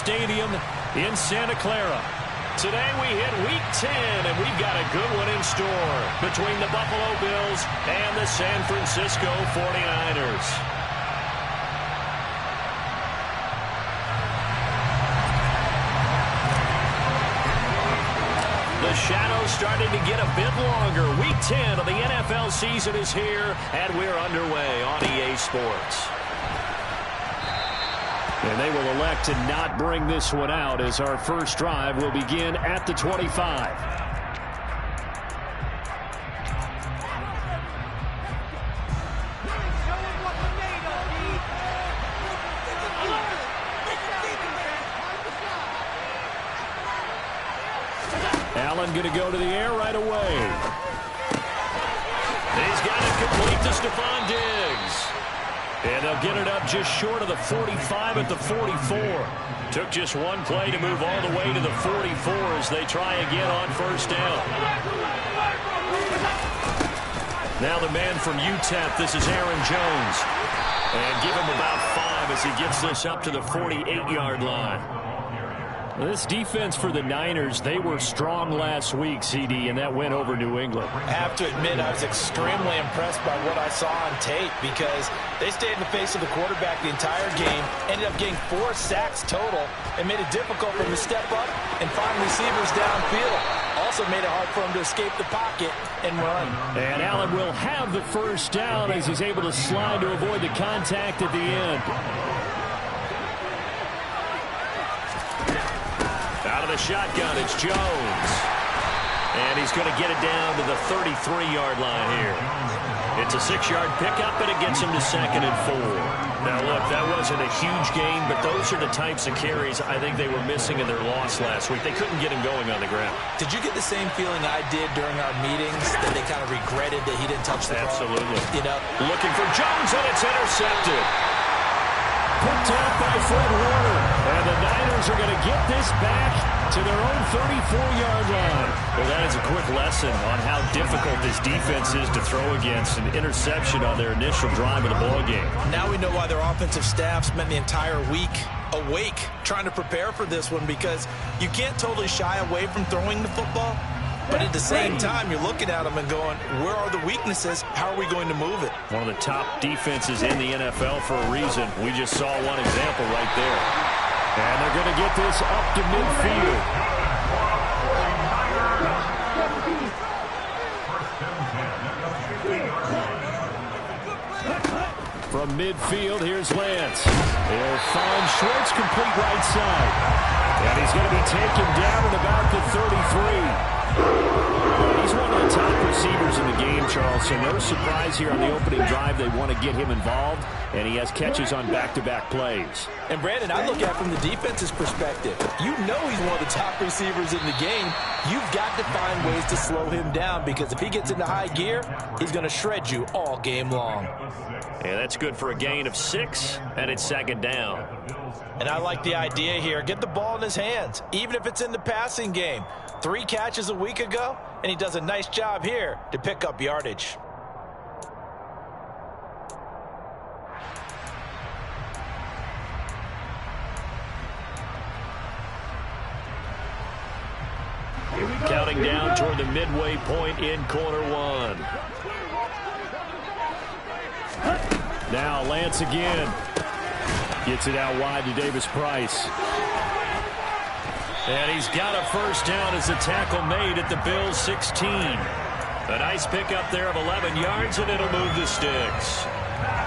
Stadium in Santa Clara. Today we hit Week 10, and we've got a good one in store between the Buffalo Bills and the San Francisco 49ers. The shadow's starting to get a bit longer. Week 10 of the NFL season is here, and we're underway on EA Sports. And they will elect to not bring this one out as our first drive will begin at the 25. Allen going to go to the air right away. He's got it complete to Stephon Diggs. And they'll get it up just short of the 45 at the 44. Took just one play to move all the way to the 44 as they try again on first down. Now the man from UTEP, this is Aaron Jones. And give him about 5 as he gets this up to the 48-yard line. This defense for the Niners, they were strong last week, CD, and that went over New England. I have to admit, I was extremely impressed by what I saw on tape because they stayed in the face of the quarterback the entire game, ended up getting 4 sacks total, and made it difficult for him to step up and find receivers downfield. Also made it hard for him to escape the pocket and run. And Allen will have the first down as he's able to slide to avoid the contact at the end. Out of the shotgun, it's Jones. And he's going to get it down to the 33-yard line here. It's a 6-yard pickup, and it gets him to 2nd and 4. Now, look, that wasn't a huge gain, but those are the types of carries I think they were missing in their loss last week. They couldn't get him going on the ground. Did you get the same feeling I did during our meetings, that they kind of regretted that he didn't touch the ball? Absolutely. You know, looking for Jones, and it's intercepted. Picked up by Fred Warner. And the Niners are going to get this back to their own 34-yard line. Well, that is a quick lesson on how difficult this defense is to throw against. An interception on their initial drive of the ballgame. Now we know why their offensive staff spent the entire week awake trying to prepare for this one, because you can't totally shy away from throwing the football. But at the same time, you're looking at them and going, where are the weaknesses? How are we going to move it? One of the top defenses in the NFL for a reason. We just saw one example right there. And they're going to get this up to midfield. From midfield, here's Lance. He'll find Schwartz complete right side. And he's going to be taken down at about the 33. He's one of the top receivers in the game, Charles, so no surprise here on the opening drive. They want to get him involved, and he has catches on back-to-back plays. And, Brandon, I look at it from the defense's perspective. You know he's one of the top receivers in the game. You've got to find ways to slow him down, because if he gets into high gear, he's going to shred you all game long. And that's good for a gain of 6, and it's 2nd down. And I like the idea here. Get the ball in his hands, even if it's in the passing game. 3 catches a week ago, and he does a nice job here to pick up yardage. Counting down toward the midway point in quarter 1. Now Lance again. Gets it out wide to Davis Price. And he's got a first down as a tackle made at the Bills' 16. A nice pickup there of 11 yards, and it'll move the sticks.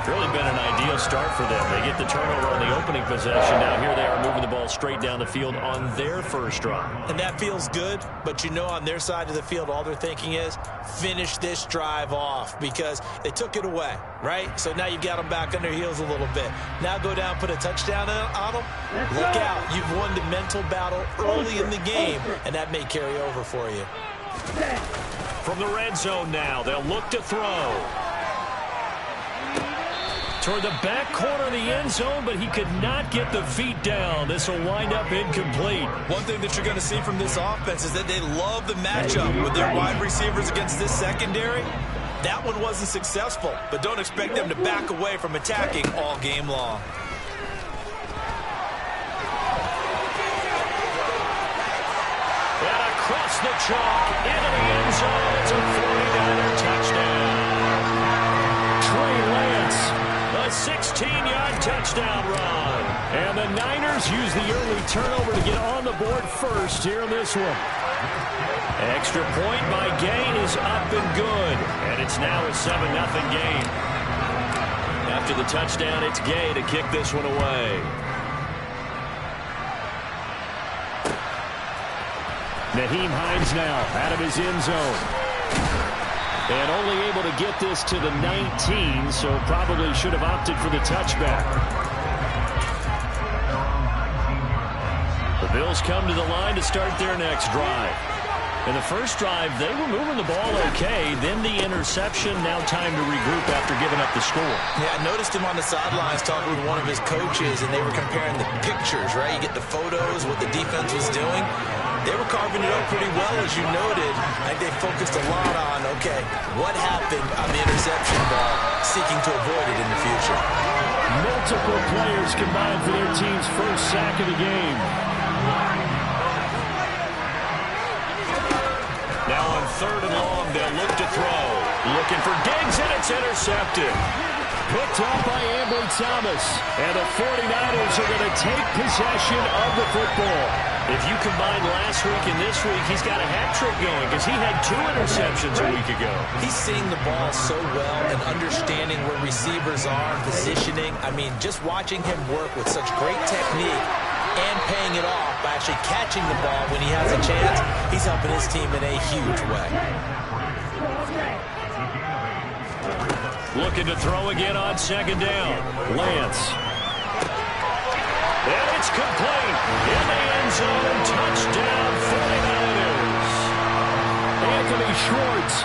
Really been an ideal start for them. They get the turnover on the opening possession. Now here they are moving the ball straight down the field on their first drive. And that feels good, but you know on their side of the field all they're thinking is finish this drive off, because they took it away, right? So now you've got them back on their heels a little bit. Now go down, put a touchdown on them. Look out. You've won the mental battle early in the game, and that may carry over for you. From the red zone now, they'll look to throw. Toward the back corner of the end zone, but he could not get the feet down. This will wind up incomplete. One thing that you're going to see from this offense is that they love the matchup with their wide receivers against this secondary. That one wasn't successful, but don't expect them to back away from attacking all game long. the chalk into the end zone. It's a 49er touchdown. Trey Lance, a 16-yard touchdown run. And the Niners use the early turnover to get on the board first here in this one. Extra point by Gay is up and good. And it's now a 7-0 game. After the touchdown, it's Gay to kick this one away. Nyheim Hines now out of his end zone. And only able to get this to the 19, so probably should have opted for the touchback. The Bills come to the line to start their next drive. In the first drive, they were moving the ball okay. Then the interception. Now time to regroup after giving up the score. Yeah, I noticed him on the sidelines talking with one of his coaches, and they were comparing the pictures, right? You get the photos, what the defense was doing. They were carving it up pretty well, as you noted. I think they focused a lot on, okay, what happened on the interception ball, seeking to avoid it in the future. Multiple players combined for their team's first sack of the game. Now on 3rd and long, they'll look to throw. Looking for Diggs, and it's intercepted. Picked up by Ambry Thomas. And the 49ers are going to take possession of the football. If you combine last week and this week, he's got a hat trick going because he had 2 interceptions a week ago. He's seeing the ball so well and understanding where receivers are, positioning. I mean, just watching him work with such great technique and paying it off by actually catching the ball when he has a chance, he's helping his team in a huge way. Looking to throw again on 2nd down. Lance. And it's complete. In the end zone, touchdown 49ers. Anthony Schwartz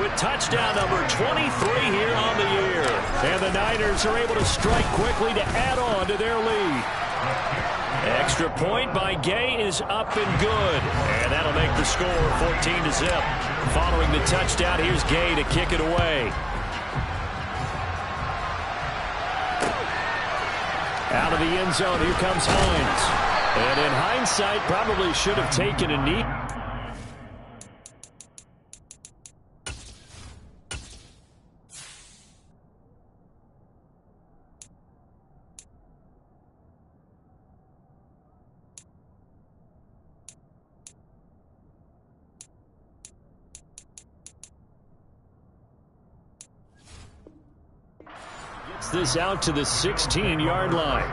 with touchdown number 23 here on the year. And the Niners are able to strike quickly to add on to their lead. Extra point by Gay is up and good. And that'll make the score 14-0. Following the touchdown, here's Gay to kick it away. Out of the end zone, here comes Hines. And in hindsight, probably should have taken a knee. This out to the 16-yard line.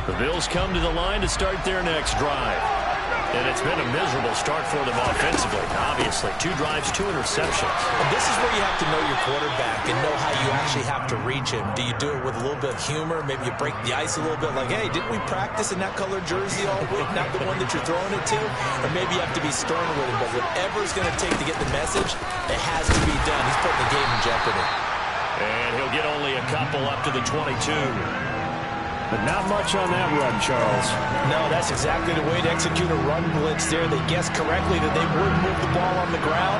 The Bills come to the line to start their next drive. And it's been a miserable start for them offensively, obviously. 2 drives, 2 interceptions. And this is where you have to know your quarterback and know how you actually have to reach him. Do you do it with a little bit of humor? Maybe you break the ice a little bit like, hey, didn't we practice in that colored jersey all week? Not the one that you're throwing it to? Or maybe you have to be stern with him. But whatever it's going to take to get the message, it has to be done. He's putting the game in jeopardy. And he'll get only a couple up to the 22. But not much on that run, Charles. No, that's exactly the way to execute a run blitz there. They guessed correctly that they would move the ball on the ground,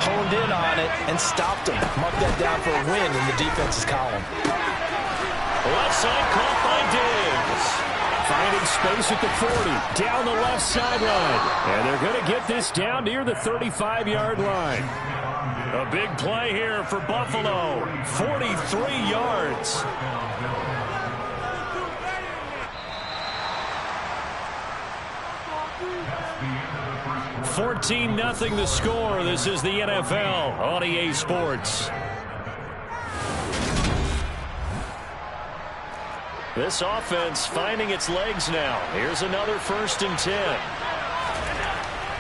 honed in on it, and stopped them. Mark that down for a win in the defense's column. Left side caught by Diggs. Finding space at the 40, down the left sideline. And they're going to get this down near the 35-yard line. A big play here for Buffalo. 43 yards. 14-0 the score. This is the NFL on EA Sports. This offense finding its legs now. Here's another 1st and 10.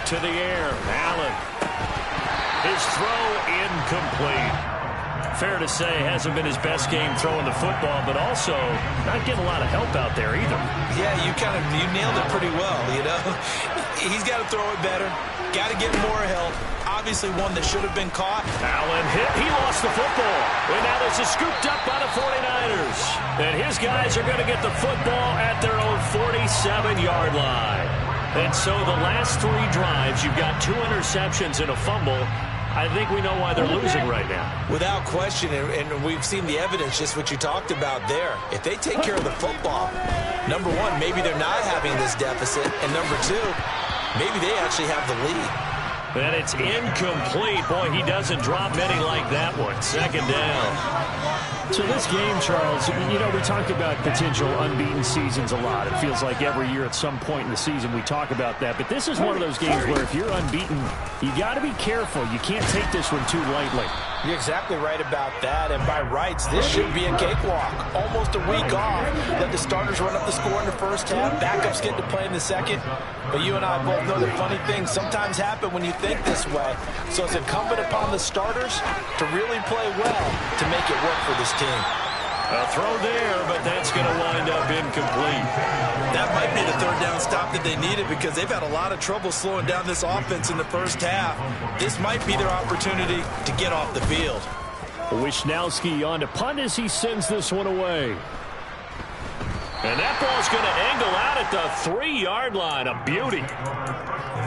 To the air. Allen. His throw incomplete. Fair to say, hasn't been his best game throwing the football, but also not getting a lot of help out there either. Yeah, you nailed it pretty well, you know. He's got to throw it better. Got to get more help. Obviously one that should have been caught. Allen hit. He lost the football. And now this is scooped up by the 49ers. And his guys are going to get the football at their own 47-yard line. And so the last 3 drives, you've got 2 interceptions and a fumble. I think we know why they're losing right now. Without question, and we've seen the evidence, just what you talked about there. If they take care of the football, number one, maybe they're not having this deficit, and number two, maybe they actually have the lead. And it's incomplete. Boy, he doesn't drop many like that one. Second down. So this game, Charles, you know, we talk about potential unbeaten seasons a lot. It feels like every year at some point in the season we talk about that. But this is one of those games where if you're unbeaten, you got to be careful. You can't take this one too lightly. You're exactly right about that. And by rights, this should be a cakewalk. Almost a week off. Let the starters run up the score in the first half. Backups get to play in the second. But you and I both know that funny things sometimes happen when you think this way. So it's incumbent upon the starters to really play well to make it work for this team. A throw there, but that's going to wind up incomplete. That might be the third down stop that they needed because they've had a lot of trouble slowing down this offense in the first half. This might be their opportunity to get off the field. Wisnowski on to punt as he sends this one away. And that ball's going to angle out at the 3-yard line. A beauty.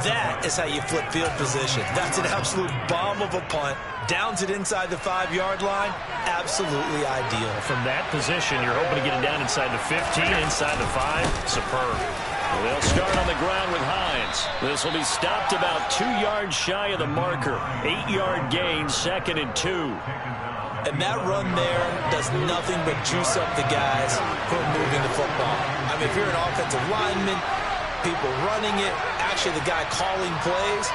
That is how you flip field position. That's an absolute bomb of a punt. Downs it inside the 5-yard line. Absolutely ideal. From that position, you're hoping to get it down inside the 15, inside the 5. Superb. Well, they'll start on the ground with Hines. This will be stopped about 2 yards shy of the marker. 8-yard gain, 2nd and 2. And that run there does nothing but juice up the guys who are moving the football. I mean, if you're an offensive lineman, people running it, actually the guy calling plays,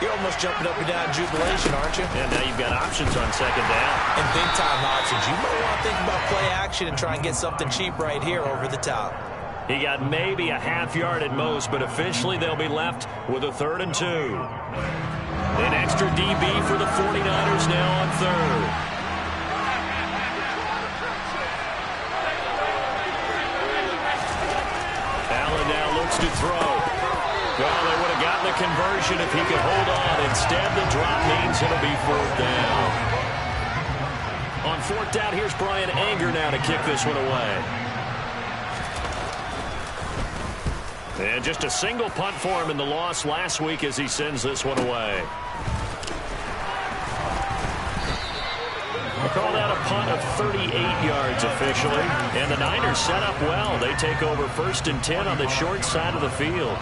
you're almost jumping up and down in jubilation, aren't you? And now you've got options on 2nd down. And big-time options. You might want to think about play action and try and get something cheap right here over the top. He got maybe a half yard at most, but officially they'll be left with a 3rd and 2. An extra DB for the 49ers now on 3rd. Allen now looks to throw. Well, they would have gotten the conversion if he could hold on. Instead, the drop means it'll be 4th down. On 4th down, here's Brian Anger now to kick this one away. And just a single punt for him in the loss last week as he sends this one away. We'll call that a punt of 38 yards officially. And the Niners set up well. They take over 1st and 10 on the short side of the field.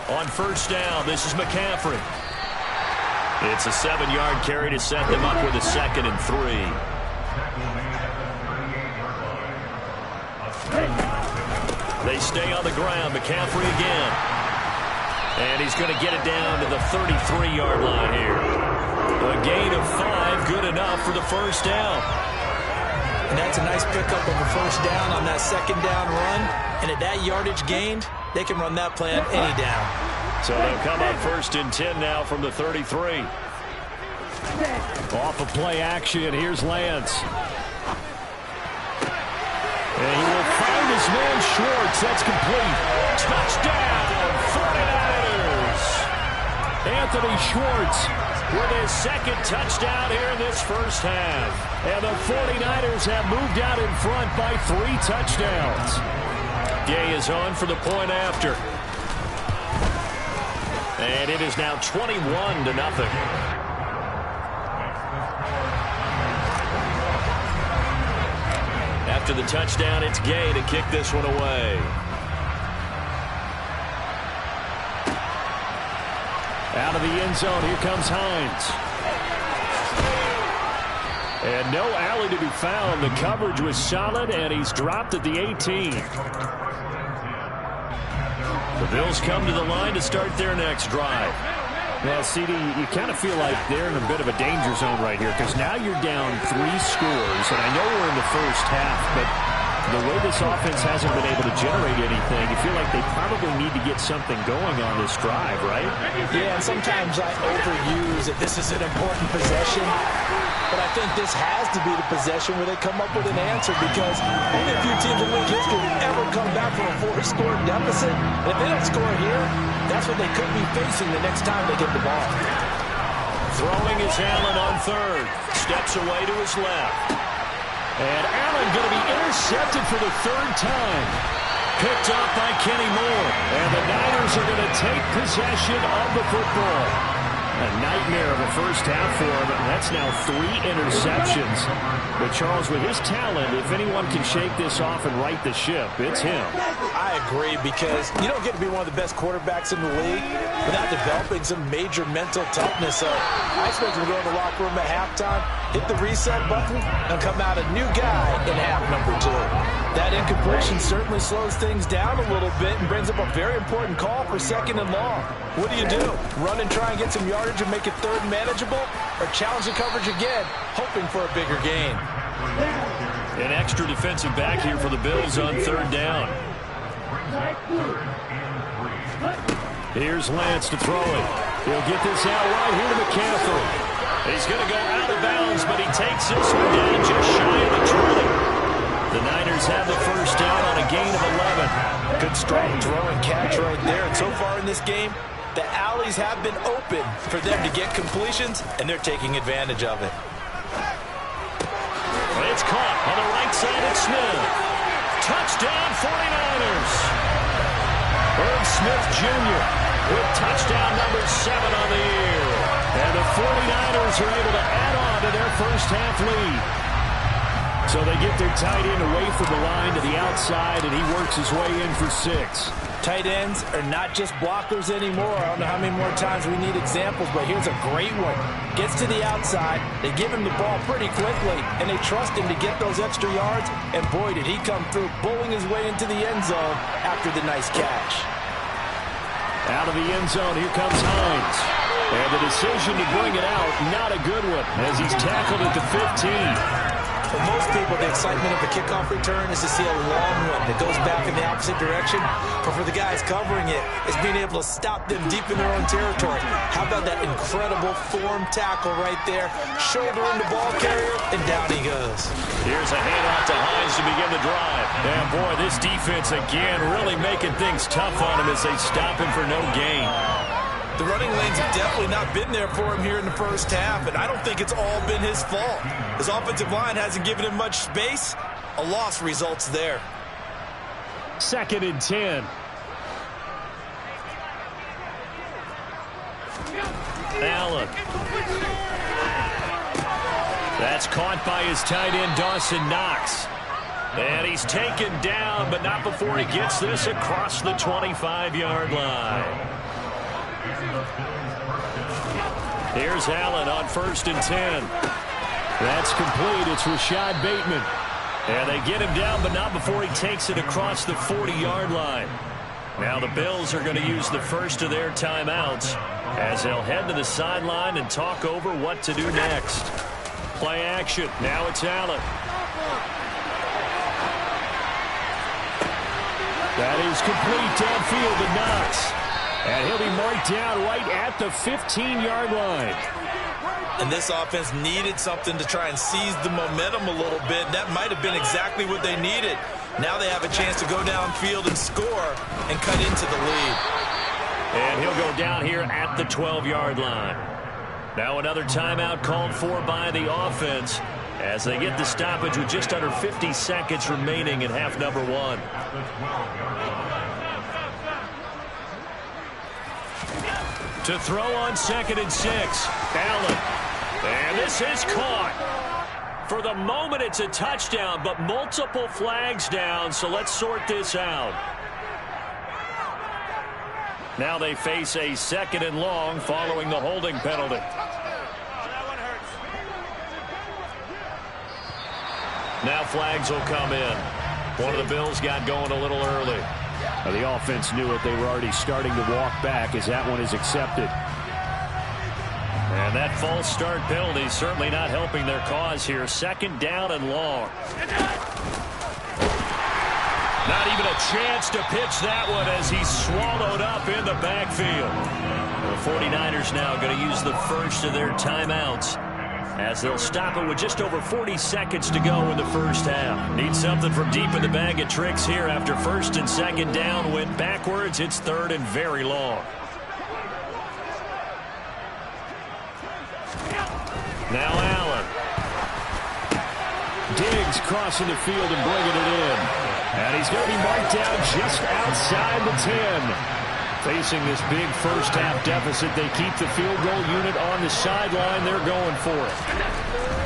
On 1st down, this is McCaffrey. It's a 7-yard carry to set them up with a 2nd and 3. They stay on the ground. McCaffrey again. And he's going to get it down to the 33-yard line here. A gain of 5, good enough for the 1st down. And that's a nice pickup of a 1st down on that 2nd down run. And at that yardage gained, they can run that play on any down. So they'll come up 1st and 10 now from the 33. Off of play action, here's Lance. And he will find his man Schwartz. That's complete. Touchdown, 49ers. Anthony Schwartz with his 2nd touchdown here in this first half. And the 49ers have moved out in front by 3 touchdowns. Gay is on for the point after. And it is now 21-0. After the touchdown, it's Gay to kick this one away. Out of the end zone, here comes Hines. And no alley to be found. The coverage was solid, and he's dropped at the 18. The Bills come to the line to start their next drive. Well, CD, you kind of feel like they're in a bit of a danger zone right here because now you're down 3 scores, and I know we're in the first half, but the way this offense hasn't been able to generate anything, you feel like they probably need to get something going on this drive, right? Yeah, and sometimes I overuse that this is an important possession, but I think this has to be the possession where they come up with an answer because only a few teams in league history ever come back from a 4-score deficit. And if they don't score here, that's what they could be facing the next time they get the ball. Throwing is Allen on 3rd. Steps away to his left. And Allen going to be intercepted for the third time. Picked off by Kenny Moore. And the Niners are going to take possession of the football. A nightmare of a first half for him. That's now 3 interceptions. But Charles, with his talent, if anyone can shake this off and right the ship, it's him. I agree, because you don't get to be one of the best quarterbacks in the league without developing some major mental toughness. So I expect him to go in the locker room at halftime, hit the reset button, and come out a new guy in half number 2. That incompletion certainly slows things down a little bit and brings up a very important call for 2nd and long. What do you do? Run and try and get some yardage and make it 3rd and manageable? Or challenge the coverage again, hoping for a bigger gain? An extra defensive back here for the Bills on 3rd down. Here's Lance to throw it. He'll get this out right here to McCaffrey. He's going to go out of bounds, but he takes this one down just shy of the 20. The Niners have the first down on a gain of 11. Good strong throw and catch right there. And so far in this game, the alleys have been open for them to get completions, and they're taking advantage of it. It's caught on the right side of Smith. Touchdown 49ers. Irv Smith Jr. with touchdown number 7 on the year. And the 49ers are able to add on to their first half lead. So they get their tight end away from the line to the outside, and he works his way in for 6. Tight ends are not just blockers anymore. I don't know how many more times we need examples, but here's a great one. Gets to the outside, they give him the ball pretty quickly, and they trust him to get those extra yards, and boy, did he come through, bowling his way into the end zone after the nice catch. Out of the end zone, here comes Hines. And the decision to bring it out, not a good one, as he's tackled at the 15. For most people, the excitement of a kickoff return is to see a long one that goes back in the opposite direction. But for the guys covering it, it's being able to stop them deep in their own territory. How about that incredible form tackle right there? Shoulder in the ball carrier, and down he goes. Here's a handoff to Hines to begin the drive. And boy, this defense again really making things tough on him as they stop him for no gain. The running lanes have definitely not been there for him here in the first half, and I don't think it's all been his fault. His offensive line hasn't given him much space. A loss results there. 2nd and 10. Allen. That's caught by his tight end, Dawson Knox. And he's taken down, but not before he gets this across the 25-yard line. Here's Allen on 1st and 10. That's complete. It's Rashad Bateman. And they get him down, but not before he takes it across the 40-yard line. Now the Bills are going to use the first of their timeouts as they'll head to the sideline and talk over what to do next. Play action. Now it's Allen. That is complete downfield to Knox. And he'll be marked down right at the 15-yard line. And this offense needed something to try and seize the momentum a little bit. That might have been exactly what they needed. Now they have a chance to go downfield and score and cut into the lead. And he'll go down here at the 12-yard line. Now another timeout called for by the offense as they get the stoppage with just under 50 seconds remaining in half number 1. To throw on 2nd and 6. Allen. And this is caught. For the moment, it's a touchdown, but multiple flags down, so let's sort this out. Now they face a 2nd and long following the holding penalty. Now flags will come in. One of the Bills got going a little early. The offense knew it. They were already starting to walk back as that one is accepted. And that false start penalty certainly not helping their cause here. 2nd down and long. Not even a chance to pitch that one as he's swallowed up in the backfield. The 49ers now going to use the first of their timeouts as they'll stop it with just over 40 seconds to go in the first half. Need something from deep in the bag of tricks here after 1st and 2nd down. Went backwards. It's 3rd and very long. Now Allen. Diggs crossing the field and bringing it in. And he's going to be marked down just outside the 10. Facing this big first-half deficit, they keep the field goal unit on the sideline. They're going for it.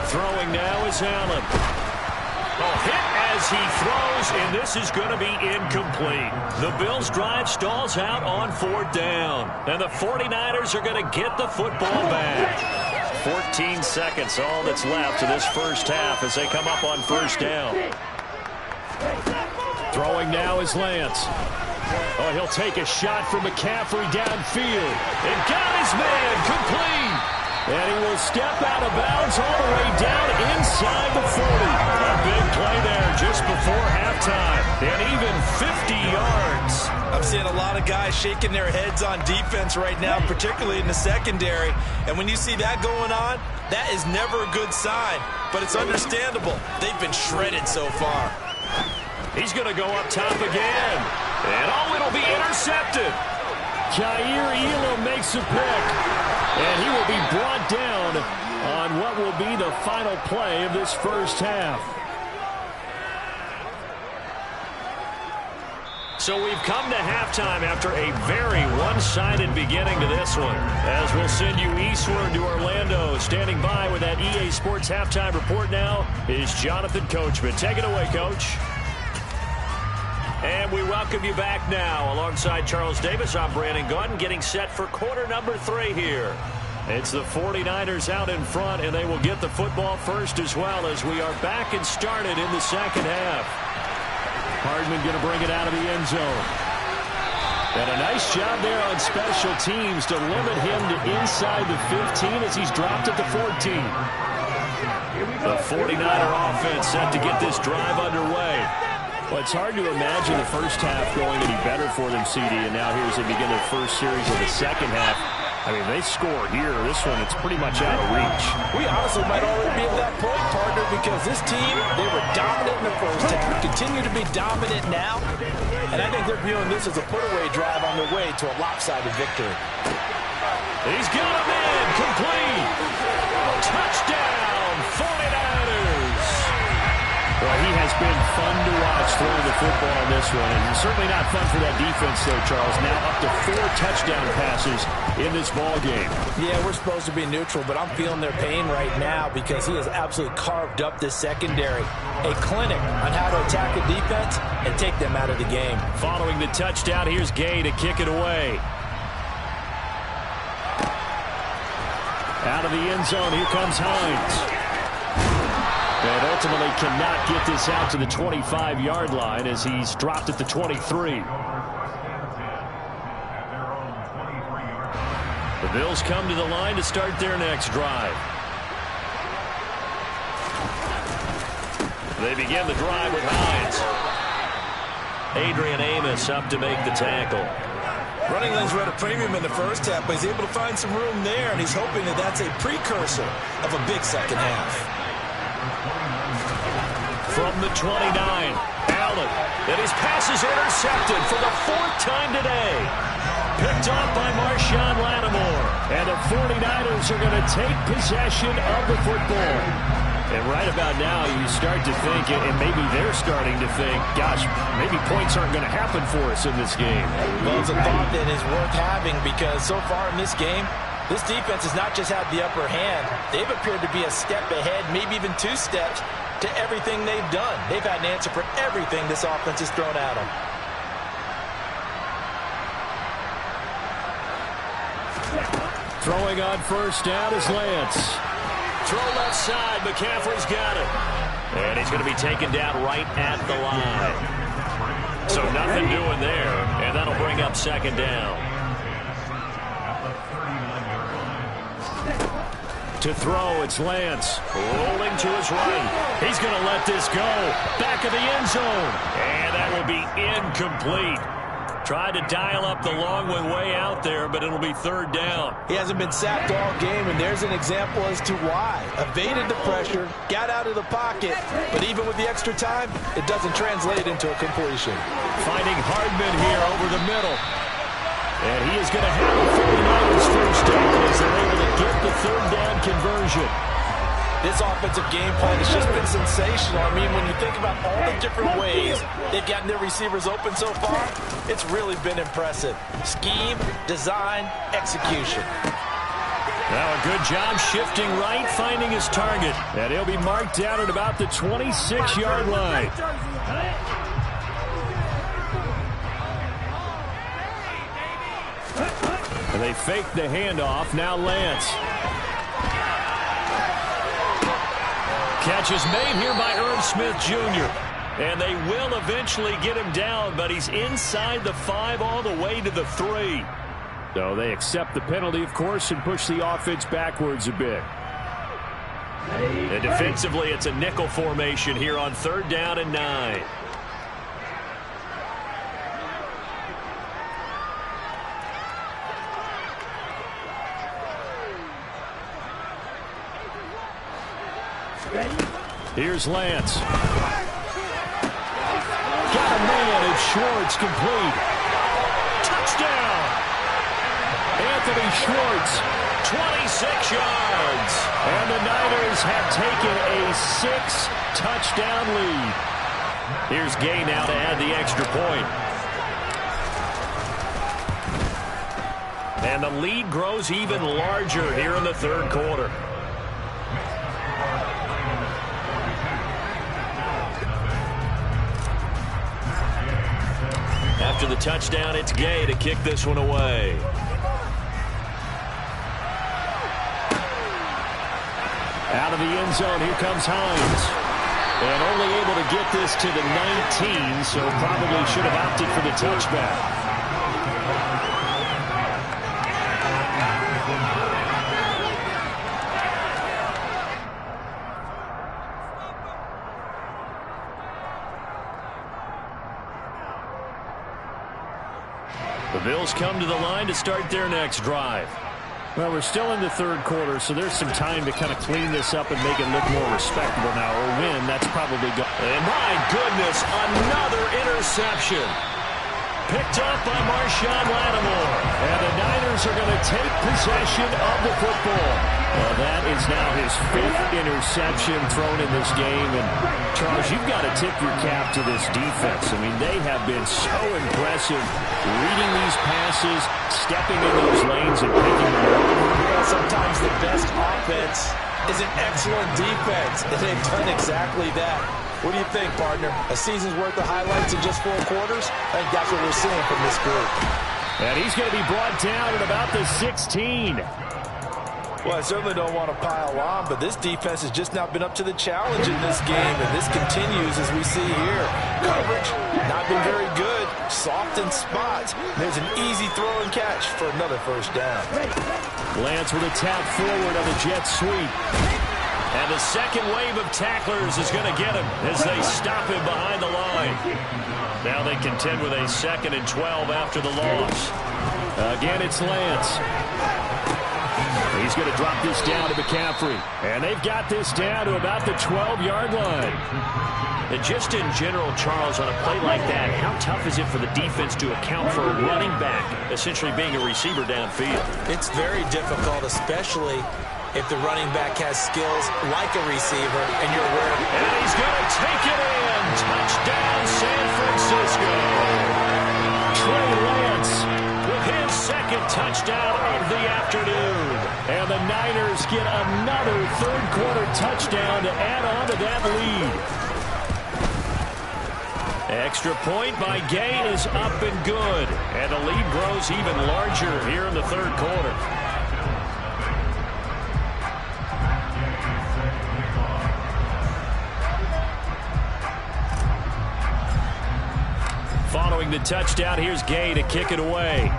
Throwing now is Allen. Hit as he throws, and this is going to be incomplete. The Bills' drive stalls out on 4th down, and the 49ers are going to get the football back. 14 seconds, all that's left of this first half as they come up on 1st down. Throwing now is Lance. He'll take a shot from McCaffrey downfield. And got his man complete. And he will step out of bounds all the way down inside the 40. A big play there just before halftime. And even 50 yards. I'm seeing a lot of guys shaking their heads on defense right now, particularly in the secondary. And when you see that going on, that is never a good sign. But it's understandable. They've been shredded so far. He's going to go up top again. And it'll be intercepted. Jair Elam makes a pick. And he will be brought down on what will be the final play of this first half. So we've come to halftime after a very one-sided beginning to this one. As we'll send you eastward to Orlando. Standing by with that EA Sports halftime report now is Jonathan Coachman. Take it away, Coach. And we welcome you back now. Alongside Charles Davis, I'm Brandon Gunn, getting set for quarter number 3 here. It's the 49ers out in front, and they will get the football first as well as we are back and started in the second half. Hardman going to bring it out of the end zone. And a nice job there on special teams to limit him to inside the 15 as he's dropped at the 14. The 49er offense set to get this drive underway. Well, it's hard to imagine the first half going any better for them, CD, and now here's they begin their first series of the second half. I mean, they score here. This one, it's pretty much out of reach. We honestly might already be at that point, partner, because this team, they were dominant in the first half, continue to be dominant now, and I think they're viewing this as a put-away drive on their way to a lopsided victory. He's got him in, complete. Touchdown, 49ers. Well, he has been fun to watch throwing the football in this one. And certainly not fun for that defense, though, Charles. Now up to 4 touchdown passes in this ball game. Yeah, we're supposed to be neutral, but I'm feeling their pain right now because he has absolutely carved up this secondary. A clinic on how to attack a defense and take them out of the game. Following the touchdown, here's Gay to kick it away. Out of the end zone, here comes Hines. And ultimately cannot get this out to the 25-yard line as he's dropped at the 23. The Bills come to the line to start their next drive. They begin the drive with Hines. Adrian Amos up to make the tackle. Running lanes were at a premium in the first half, but he's able to find some room there, and he's hoping that that's a precursor of a big second half. From the 29, Allen, and his pass is intercepted for the 4th time today. Picked off by Marshawn Lattimore. And the 49ers are going to take possession of the football. And right about now, you start to think, and maybe they're starting to think, gosh, maybe points aren't going to happen for us in this game. Well, it's a thought that is worth having because so far in this game, this defense has not just had the upper hand. They've appeared to be a step ahead, maybe even 2 steps, to everything they've done. They've had an answer for everything this offense has thrown at them. Throwing on first down is Lance. Throw left side. McCaffrey's got it. And he's going to be taken down right at the line. So nothing doing there. And that'll bring up second down. To throw, it's Lance. Rolling to his right. He's going to let this go. Back of the end zone. And that will be incomplete. Tried to dial up the long one way out there, but it'll be 3rd down. He hasn't been sacked all game, and there's an example as to why. Evaded the pressure, got out of the pocket, but even with the extra time, it doesn't translate into a completion. Finding Hardman here over the middle. And he is going to have the 49ers first down as they're able to get the 3rd down conversion. This offensive game plan has just been sensational. I mean, when you think about all the different ways they've gotten their receivers open so far, it's really been impressive. Scheme, design, execution. Now a good job shifting right, finding his target. And he'll be marked down at about the 26-yard line. And they fake the handoff. Now Lance. Catch is made here by Irv Smith Jr. And they will eventually get him down, but he's inside the 5 all the way to the 3. So they accept the penalty, of course, and push the offense backwards a bit. And defensively, it's a nickel formation here on 3rd down and 9. Here's Lance. Got a man, it's Schwartz, complete. Touchdown! Anthony Schwartz, 26 yards. And the Niners have taken a 6-touchdown lead. Here's Gay now to add the extra point. And the lead grows even larger here in the 3rd quarter. After the touchdown, it's Gay to kick this one away. Out of the end zone, here comes Hines. And only able to get this to the 19, so probably should have opted for the touchback. The Bills come to the line to start their next drive. Well, we're still in the 3rd quarter, so there's some time to kind of clean this up and make it look more respectable now. Or win, that's probably good. And my goodness, another interception. Picked up by Marshawn Lattimore. And the Niners are going to take possession of the football. Well, that is now his 5th interception thrown in this game. And, Charles, you've got to tip your cap to this defense. I mean, they have been so impressive reading these passes, stepping in those lanes and picking them up. Yeah, sometimes the best offense is an excellent defense, and they've done exactly that. What do you think, partner? A season's worth of highlights in just 4 quarters? I think that's what we're seeing from this group. And he's going to be brought down at about the 16. Well, I certainly don't want to pile on, but this defense has just not been up to the challenge in this game, and this continues as we see here. Coverage, not been very good. Soft in spots. There's an easy throw and catch for another 1st down. Lance with a tap forward on the jet sweep. And the second wave of tacklers is going to get him as they stop him behind the line. Now they contend with a 2nd and 12 after the loss. Again, it's Lance. He's going to drop this down to McCaffrey. And they've got this down to about the 12-yard line. And just in general, Charles, on a play like that, how tough is it for the defense to account for a running back essentially being a receiver downfield? It's very difficult, especially if the running back has skills like a receiver and you're aware of it. And he's going to take it in. Touchdown, San Francisco. Trey Lance with his 2nd touchdown of the afternoon. And the Niners get another 3rd quarter touchdown to add on to that lead. Extra point by Gay is up and good. And the lead grows even larger here in the 3rd quarter. Following the touchdown, here's Gay to kick it away.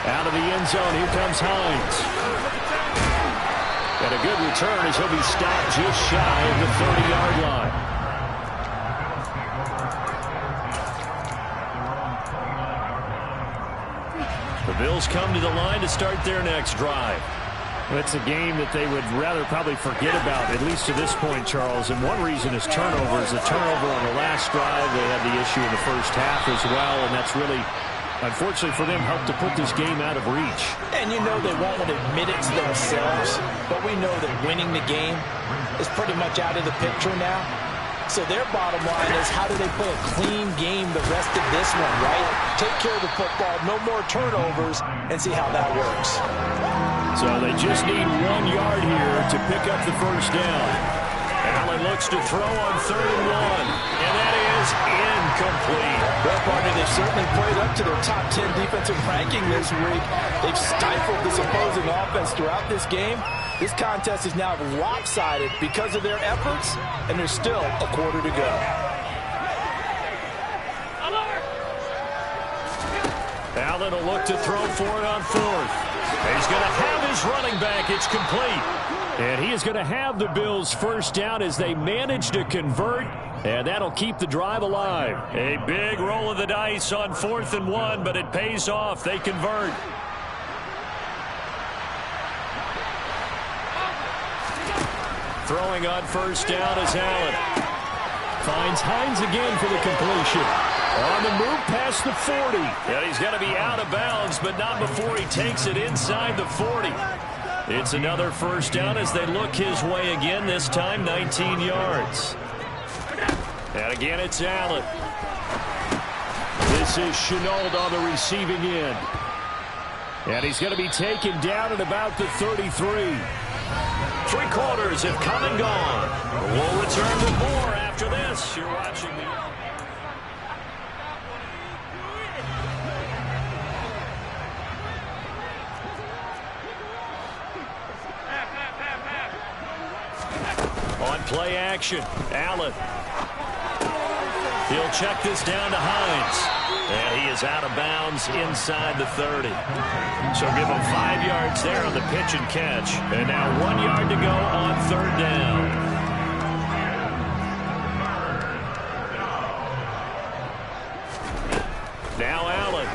Out of the end zone, here comes Hines. And a good return as he'll be stopped just shy of the 30-yard line. The Bills come to the line to start their next drive. It's a game that they would rather probably forget about, at least to this point, Charles. And one reason is turnovers. The turnover on the last drive, they had the issue in the 1st half as well, and that's really unfortunately for them, helped to put this game out of reach. And you know they won't want to admit it to themselves, but we know that winning the game is pretty much out of the picture now. So their bottom line is, how do they play a clean game the rest of this one, right? Take care of the football, no more turnovers, and see how that works. So they just need 1 yard here to pick up the first down. Allen looks to throw on 3rd and 1, and that is incomplete. Well, partner, they've certainly played up to their top 10 defensive ranking this week. They've stifled this opposing offense throughout this game. This contest is now lopsided because of their efforts, and there's still a quarter to go. Allen will look to throw for it on 4th. He's going to have his running back. It's complete. And he is going to have the Bills first down as they manage to convert, and that'll keep the drive alive. A big roll of the dice on 4th and 1, but it pays off. They convert. Throwing on first down is Allen. Finds Hines again for the completion. On the move past the 40. And he's going to be out of bounds, but not before he takes it inside the 40. It's another first down as they look his way again, this time 19 yards. And again, it's Allen. This is Chenault on the receiving end. And he's going to be taken down at about the 33. 3 quarters have come and gone. We'll return with more after this. You're watching the... On play action, Allen. He'll check this down to Hines. And he is out of bounds inside the 30. So give him 5 yards there on the pitch and catch. And now 1 yard to go on 3rd down. Now Allen.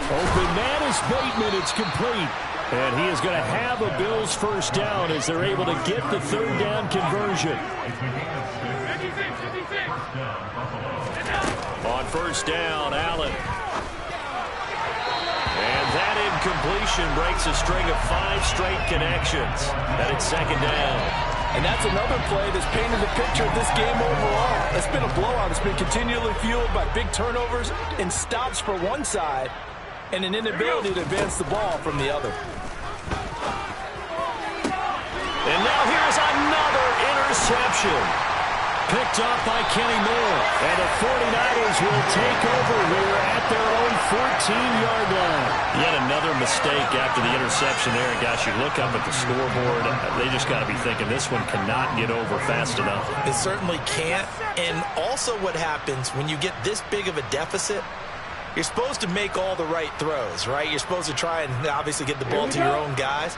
Open man is Bateman. It's complete. And he is going to have a Bills first down as they're able to get the 3rd down conversion. On first down, Allen. And that incompletion breaks a string of 5 straight connections. And it's 2nd down. And that's another play that's painted the picture of this game overall. It's been a blowout. It's been continually fueled by big turnovers and stops for one side and an inability to advance the ball from the other. And now here's another interception. Picked off by Kenny Moore. And the 49ers will take over here at their own 14-yard line. Yet another mistake after the interception there. And gosh, you look up at the scoreboard, they just got to be thinking this one cannot get over fast enough. It certainly can't. And also what happens when you get this big of a deficit, you're supposed to make all the right throws, right? You're supposed to try and obviously get the ball to your own guys.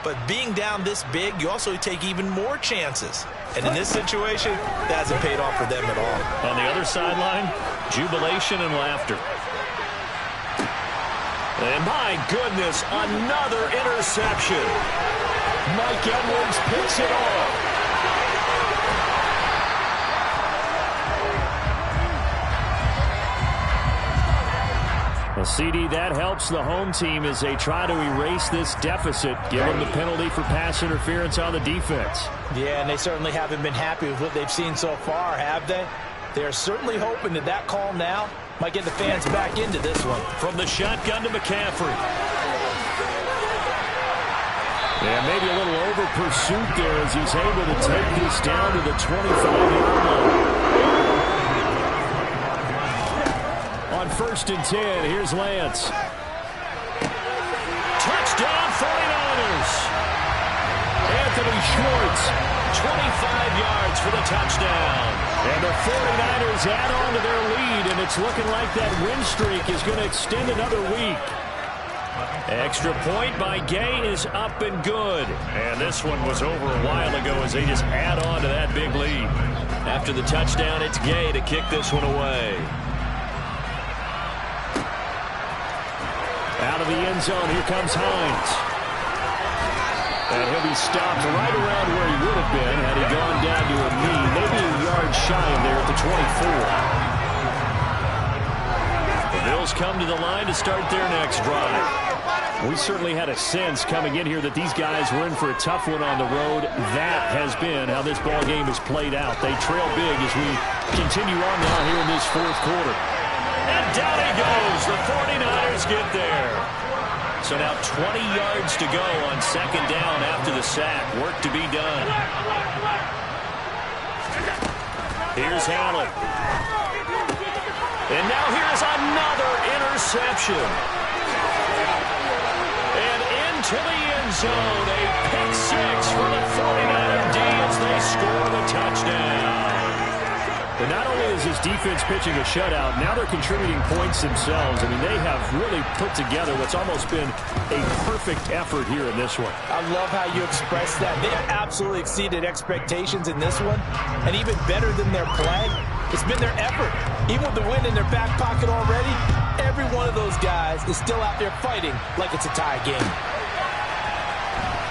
But being down this big, you also take even more chances. And in this situation, that hasn't paid off for them at all. On the other sideline, jubilation and laughter. And my goodness, another interception. Mike Edwards picks it off. A CD that helps the home team as they try to erase this deficit, give them the penalty for pass interference on the defense. Yeah, and they certainly haven't been happy with what they've seen so far, have they? They're certainly hoping that that call now might get the fans back into this one. From the shotgun to McCaffrey. And maybe a little over pursuit there as he's able to take this down to the 25-yard line. On 1st and 10, here's Lance. Touchdown 49ers. Anthony Schwartz, 25 yards for the touchdown. And the 49ers add on to their lead, and it's looking like that win streak is going to extend another week. Extra point by Gay is up and good. And this one was over a while ago as they just add on to that big lead. After the touchdown, it's Gay to kick this one away. Out of the end zone, here comes Hines. And he'll be stopped right around where he would have been had he gone down to a knee, maybe a yard shy of there at the 24. Bills come to the line to start their next drive. We certainly had a sense coming in here that these guys were in for a tough one on the road. That has been how this ball game has played out. They trail big as we continue on now here in this fourth quarter. And down he goes. The 49ers get there. So now 20 yards to go on second down after the sack. Work to be done. Here's Allen. And now here's another interception. And into the end zone, a pick six for the 49er D as they score the touchdown. But not only is this defense pitching a shutout, now they're contributing points themselves. I mean, they have really put together what's almost been a perfect effort here in this one. I love how you express that. They've absolutely exceeded expectations in this one. And even better than their play, it's been their effort. Even with the win in their back pocket already, every one of those guys is still out there fighting like it's a tie game.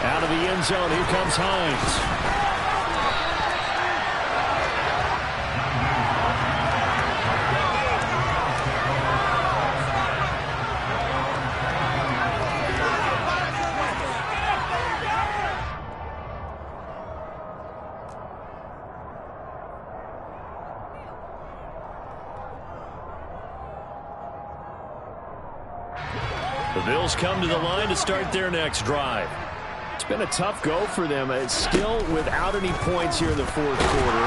Out of the end zone, here comes Hines. The Bills come to the line to start their next drive. It's been a tough go for them. It's still without any points here in the fourth quarter.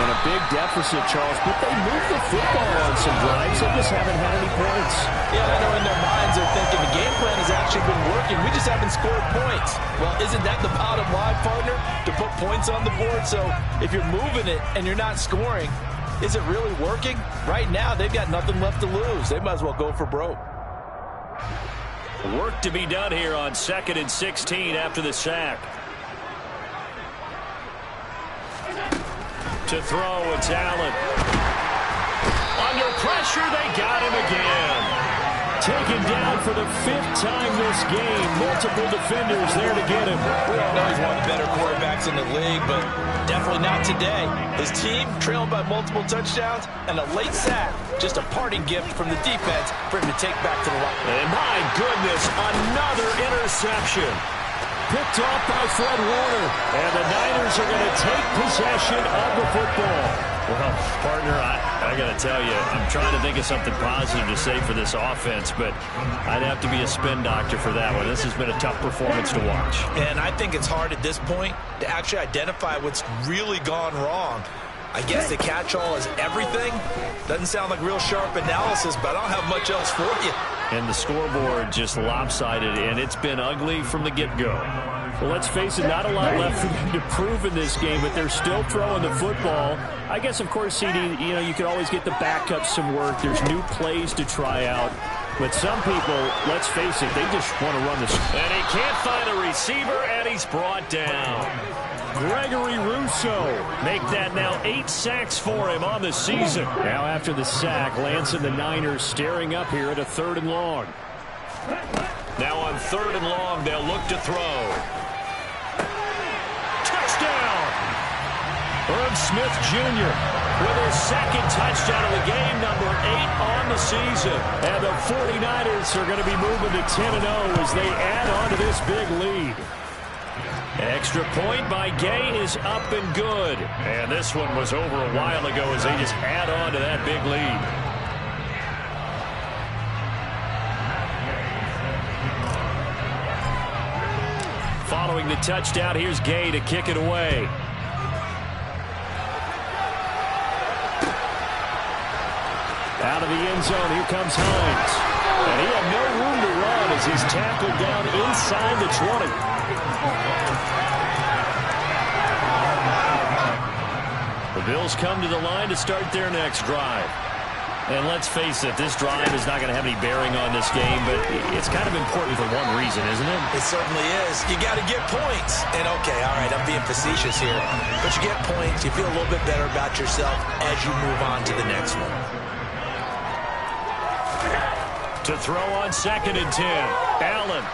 And a big deficit, Charles. But they moved the football on some drives. They just haven't had any points. Yeah, I know in their minds they're thinking the game plan has actually been working. We just haven't scored points. Well, isn't that the bottom line, partner? To put points on the board. So if you're moving it and you're not scoring, is it really working? Right now, they've got nothing left to lose. They might as well go for broke. Work to be done here on 2nd and 16 after the sack. To throw, it's Allen. Under pressure, they got him again. Taken down for the 5th time this game. Multiple defenders there to get him. We all know he's one of the better quarterbacks in the league, but definitely not today. His team trailed by multiple touchdowns and a late sack. Just a parting gift from the defense for him to take back to the line. And my goodness, another interception. Picked off by Fred Warner. And the Niners are going to take possession of the football. Well, partner, I got to tell you, I'm trying to think of something positive to say for this offense, but I'd have to be a spin doctor for that one. This has been a tough performance to watch. And I think it's hard at this point to actually identify what's really gone wrong. I guess the catch-all is everything. Doesn't sound like real sharp analysis, but I don't have much else for you. And the scoreboard just lopsided, and it's been ugly from the get-go. Well, let's face it, not a lot left for them to prove in this game, but they're still throwing the football. I guess, of course, CD, you could always get the backups some work. There's new plays to try out. But some people, let's face it, they just want to run this. And he can't find a receiver, and he's brought down. Gregory Rousseau make that now 8 sacks for him on the season. Now after the sack, Lance and the Niners staring up here at a 3rd and long. Now on 3rd and long, they'll look to throw. Touchdown! Herb Smith Jr. with his 2nd touchdown of the game, number 8 on the season. And the 49ers are going to be moving to 10-0 as they add on to this big lead. Extra point by Gay is up and good. And this one was over a while ago as they just add on to that big lead. Following the touchdown, here's Gay to kick it away. Out of the end zone, here comes Hines. And he had no room to run as he's tackled down inside the 20. The Bills come to the line to start their next drive. And let's face it, this drive is not going to have any bearing on this game, but it's kind of important for one reason, isn't it? It certainly is. You got to get points. And, okay, all right, I'm being facetious here. But you get points, you feel a little bit better about yourself as you move on to the next one. To throw on 2nd and 10. Allen.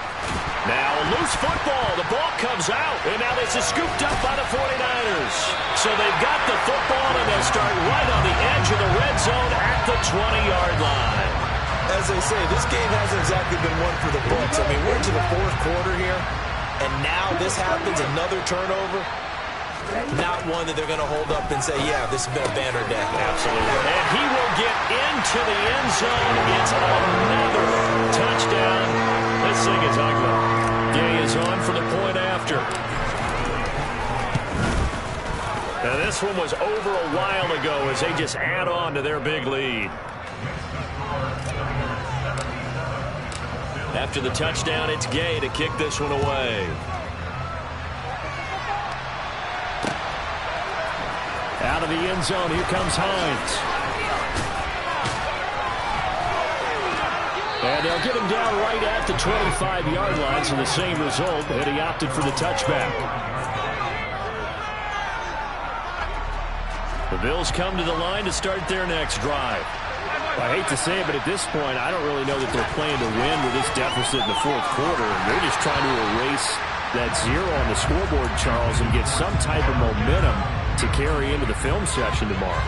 Now a loose football. The ball comes out. And now this is scooped up by the 49ers. So they've got the football, and they'll start right on the edge of the red zone at the 20-yard line. As they say, this game hasn't exactly been one for the books. I mean, we're into the fourth quarter here, and now this happens, another turnover. Not one that they're going to hold up and say, yeah, this has been a banner day. Absolutely. And he will get into the end zone. It's another touchdown. This thing is ugly. Gay is on for the point after. Now, this one was over a while ago as they just add on to their big lead. After the touchdown, it's Gay to kick this one away. Out of the end zone, here comes Hines. And they'll get him down right at the 25-yard line, so the same result, but he opted for the touchback. The Bills come to the line to start their next drive. I hate to say it, but at this point, I don't really know that they're playing to win with this deficit in the fourth quarter. They're just trying to erase that zero on the scoreboard, Charles, and get some type of momentum to carry into the film session tomorrow.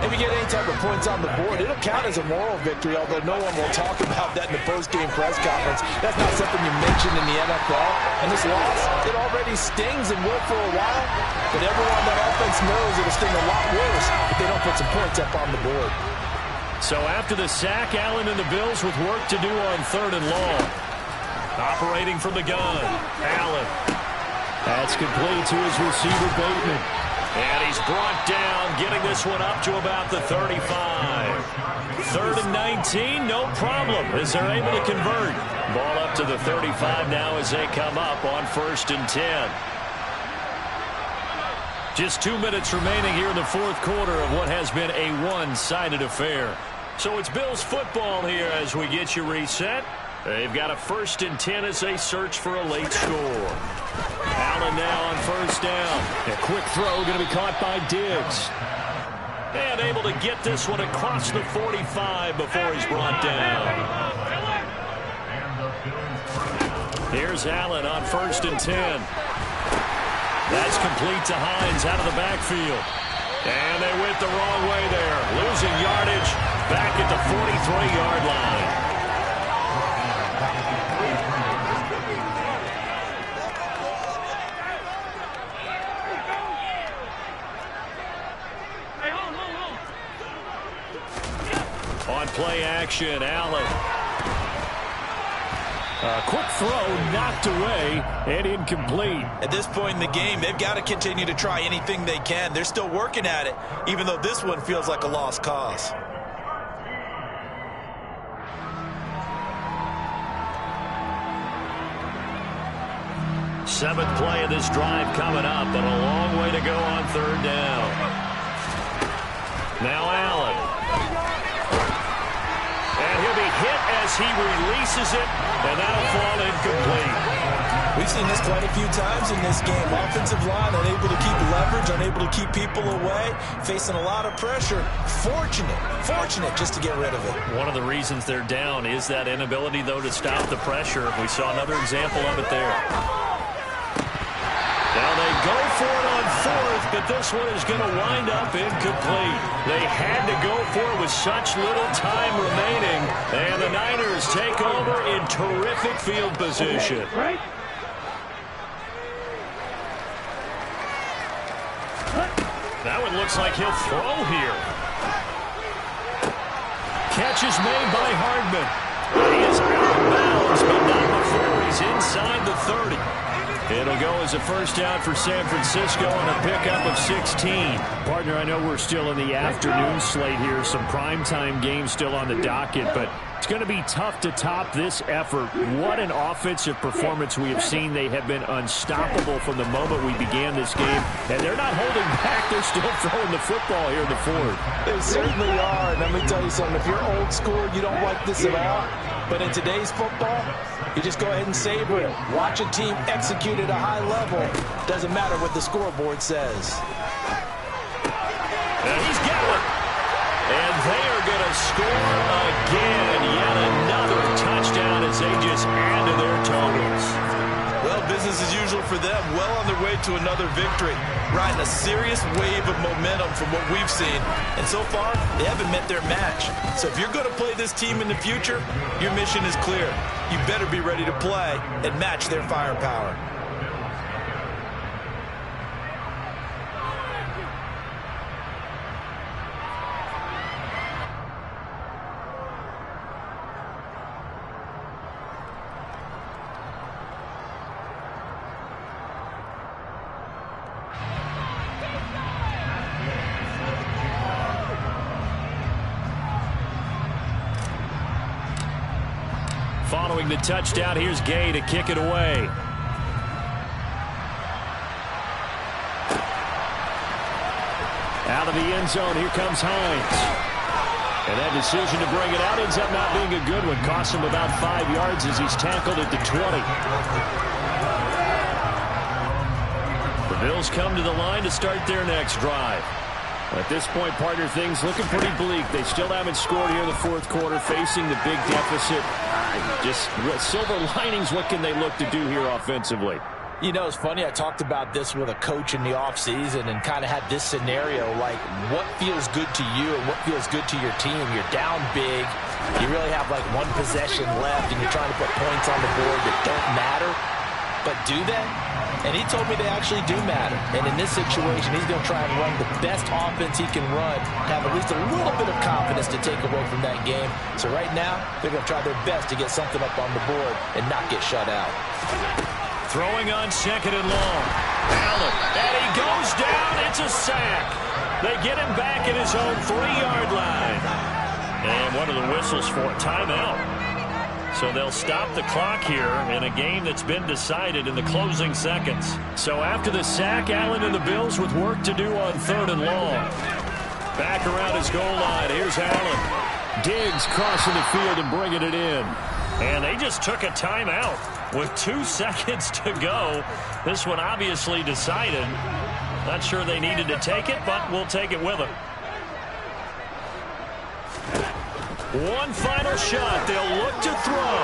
If you get any type of points on the board, it'll count as a moral victory, although no one will talk about that in the post-game press conference. That's not something you mention in the NFL. And this loss, it already stings and will for a while, but everyone on that offense knows it'll sting a lot worse if they don't put some points up on the board. So after the sack, Allen and the Bills with work to do on 3rd and long. Operating from the gun, Allen. That's complete to his receiver, Bateman. And he's brought down, getting this one up to about the 35. 3rd and 19, no problem, as they're able to convert. Ball up to the 35 now as they come up on 1st and 10. Just 2 minutes remaining here in the fourth quarter of what has been a one-sided affair. So it's Bills football here as we get you reset. They've got a 1st and 10 as they search for a late score. Allen now on 1st down. A quick throw going to be caught by Diggs. And able to get this one across the 45 before he's brought down. Here's Allen on 1st and 10. That's complete to Hines out of the backfield. And they went the wrong way there. Losing yardage back at the 43-yard line. On play action, Allen. A quick throw knocked away and incomplete. At this point in the game, they've got to continue to try anything they can. They're still working at it, even though this one feels like a lost cause. Seventh play of this drive coming up, but a long way to go on 3rd down. Now Allen. And he'll be hit as he releases it, and that'll fall incomplete. We've seen this quite a few times in this game. Offensive line unable to keep leverage, unable to keep people away, facing a lot of pressure. Fortunate just to get rid of it. One of the reasons they're down is that inability, though, to stop the pressure. We saw another example of it there. Now they go for it on 4th, but this one is going to wind up incomplete. They had to go for it with such little time remaining, and the Niners take over in terrific field position. That one looks like he'll throw here. Catch is made by Hardman. He is out of bounds, but not before he's inside the 30. It'll go as a 1st down for San Francisco on a pickup of 16. Partner, I know we're still in the afternoon slate here. Some primetime games still on the docket, but it's going to be tough to top this effort. What an offensive performance we have seen. They have been unstoppable from the moment we began this game, and they're not holding back. They're still throwing the football here in the fourth. They certainly are. And let me tell you something. If you're old school, you don't like this at all. But in today's football, you just go ahead and savor it. Watch a team execute at a high level. Doesn't matter what the scoreboard says. And he's got it. And they are going to score again. Yet another touchdown as they just add to their totals. Well, business business as usual for them, well on their way to another victory, riding a serious wave of momentum from what we've seen. And so far, they haven't met their match. So if you're going to play this team in the future, your mission is clear. You better be ready to play and match their firepower. Following the touchdown, here's Gay to kick it away. Out of the end zone, here comes Hines. And that decision to bring it out ends up not being a good one. Costs him about 5 yards as he's tackled at the 20. The Bills come to the line to start their next drive. At this point, partner, things looking pretty bleak. They still haven't scored here in the fourth quarter, facing the big deficit. Just silver linings, what can they look to do here offensively? You know, it's funny, I talked about this with a coach in the offseason and kind of had this scenario, like what feels good to you and what feels good to your team. You're down big, you really have like one possession left, and you're trying to put points on the board that don't matter. But do they? And he told me they actually do matter. And in this situation, he's going to try and run the best offense he can run, have at least a little bit of confidence to take away from that game. So right now, they're going to try their best to get something up on the board and not get shut out. Throwing on second and long. Allen, and he goes down. It's a sack. They get him back at his own 3-yard line. And what are the whistles for? Timeout. So they'll stop the clock here in a game that's been decided in the closing seconds. So after the sack, Allen and the Bills with work to do on third and long. Back around his goal line. Here's Allen. Diggs crossing the field and bringing it in. And they just took a timeout with 2 seconds to go. This one obviously decided. Not sure they needed to take it, but we'll take it with them. One final shot. They'll look to throw.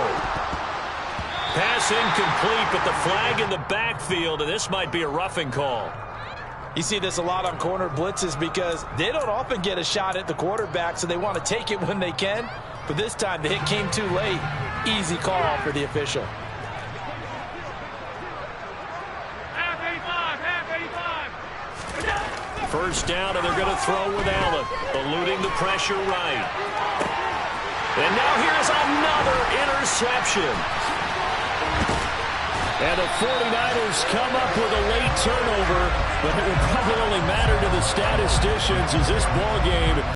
Pass incomplete, but the flag in the backfield, and this might be a roughing call. You see this a lot on corner blitzes because they don't often get a shot at the quarterback, so they want to take it when they can. But this time, the hit came too late. Easy call for the official. First down, and they're going to throw with Allen, eluding the pressure right. And now here's another interception. And the 49ers come up with a late turnover, but it will probably only matter to the statisticians as this ball game